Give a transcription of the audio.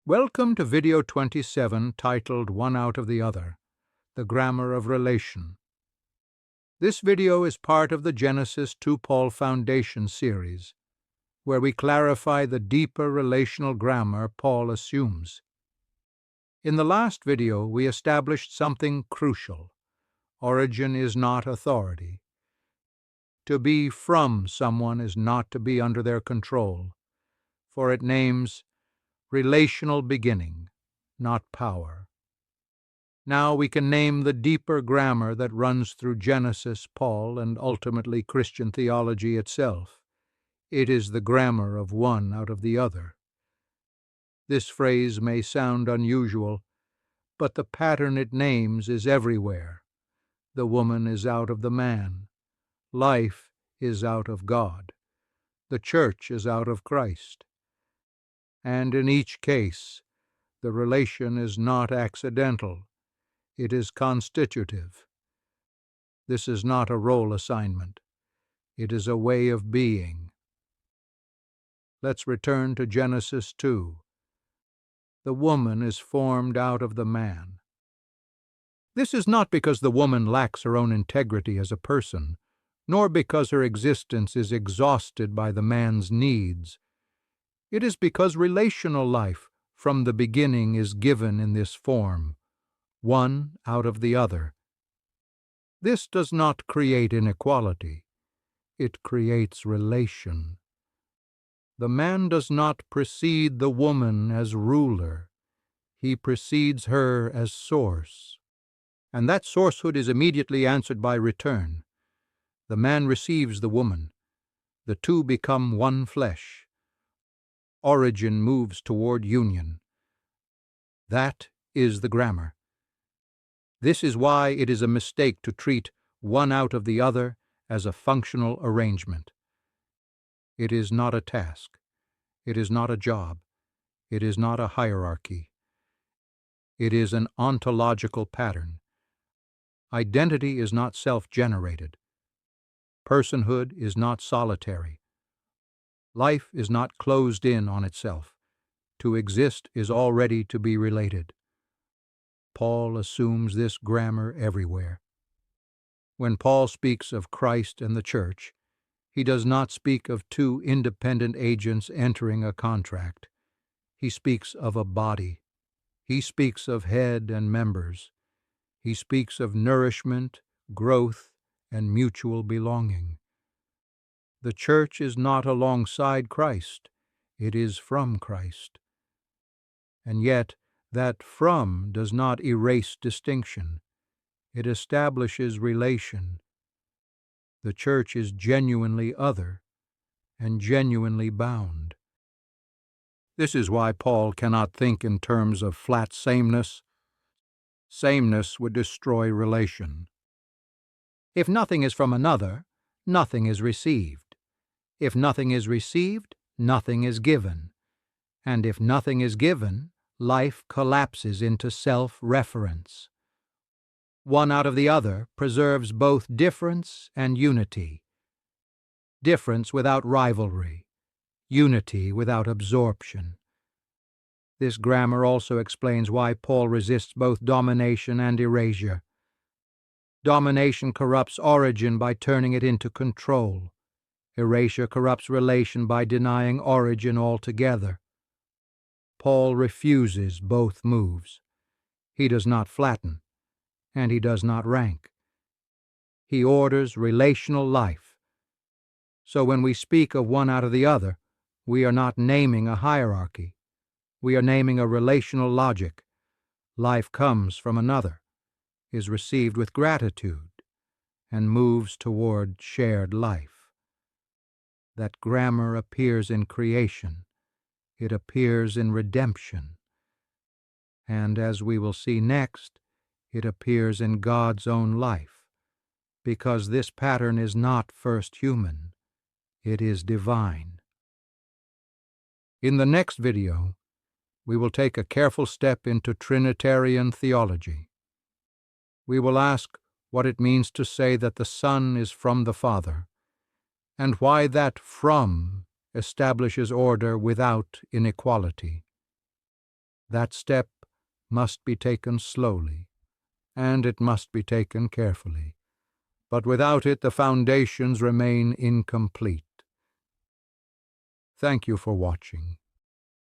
Welcome to video 27 titled One Out of the Other, The Grammar of Relation. This video is part of the Genesis 2 Paul Foundation series, where we clarify the deeper relational grammar Paul assumes. In the last video, we established something crucial. Origin is not authority. To be from someone is not to be under their control, for it names relational beginning, not power. Now we can name the deeper grammar that runs through Genesis, Paul, and ultimately Christian theology itself. It is the grammar of one out of the other. This phrase may sound unusual, but the pattern it names is everywhere. The woman is out of the man. Life is out of God. The church is out of Christ. And in each case, the relation is not accidental. It is constitutive. This is not a role assignment. It is a way of being. Let's return to Genesis 2. The woman is formed out of the man. This is not because the woman lacks her own integrity as a person, nor because her existence is exhausted by the man's needs. It is because relational life from the beginning is given in this form, one out of the other. This does not create inequality. It creates relation. The man does not precede the woman as ruler. He precedes her as source. And that sourcehood is immediately answered by return. The man receives the woman. The two become one flesh. Origin moves toward union. That is the grammar. This is why it is a mistake to treat one out of the other as a functional arrangement. It is not a task. It is not a job. It is not a hierarchy. It is an ontological pattern. Identity is not self-generated. Personhood is not solitary. Life is not closed in on itself. To exist is already to be related. Paul assumes this grammar everywhere. When Paul speaks of Christ and the church, he does not speak of two independent agents entering a contract. He speaks of a body. He speaks of head and members. He speaks of nourishment, growth, and mutual belonging. The church is not alongside Christ. It is from Christ. And yet, that from does not erase distinction. It establishes relation. The church is genuinely other and genuinely bound. This is why Paul cannot think in terms of flat sameness. Sameness would destroy relation. If nothing is from another, nothing is received. If nothing is received, nothing is given. And if nothing is given, life collapses into self-reference. One out of the other preserves both difference and unity. Difference without rivalry. Unity without absorption. This grammar also explains why Paul resists both domination and erasure. Domination corrupts origin by turning it into control. Erasure corrupts relation by denying origin altogether. Paul refuses both moves. He does not flatten, and he does not rank. He orders relational life. So when we speak of one out of the other, we are not naming a hierarchy. We are naming a relational logic. Life comes from another, is received with gratitude, and moves toward shared life. That grammar appears in creation. It appears in redemption. And as we will see next, it appears in God's own life, because this pattern is not first human. It is divine. In the next video, we will take a careful step into Trinitarian theology. We will ask what it means to say that the Son is from the Father, and why that from establishes order without inequality. That step must be taken slowly, and it must be taken carefully, but without it the foundations remain incomplete. Thank you for watching.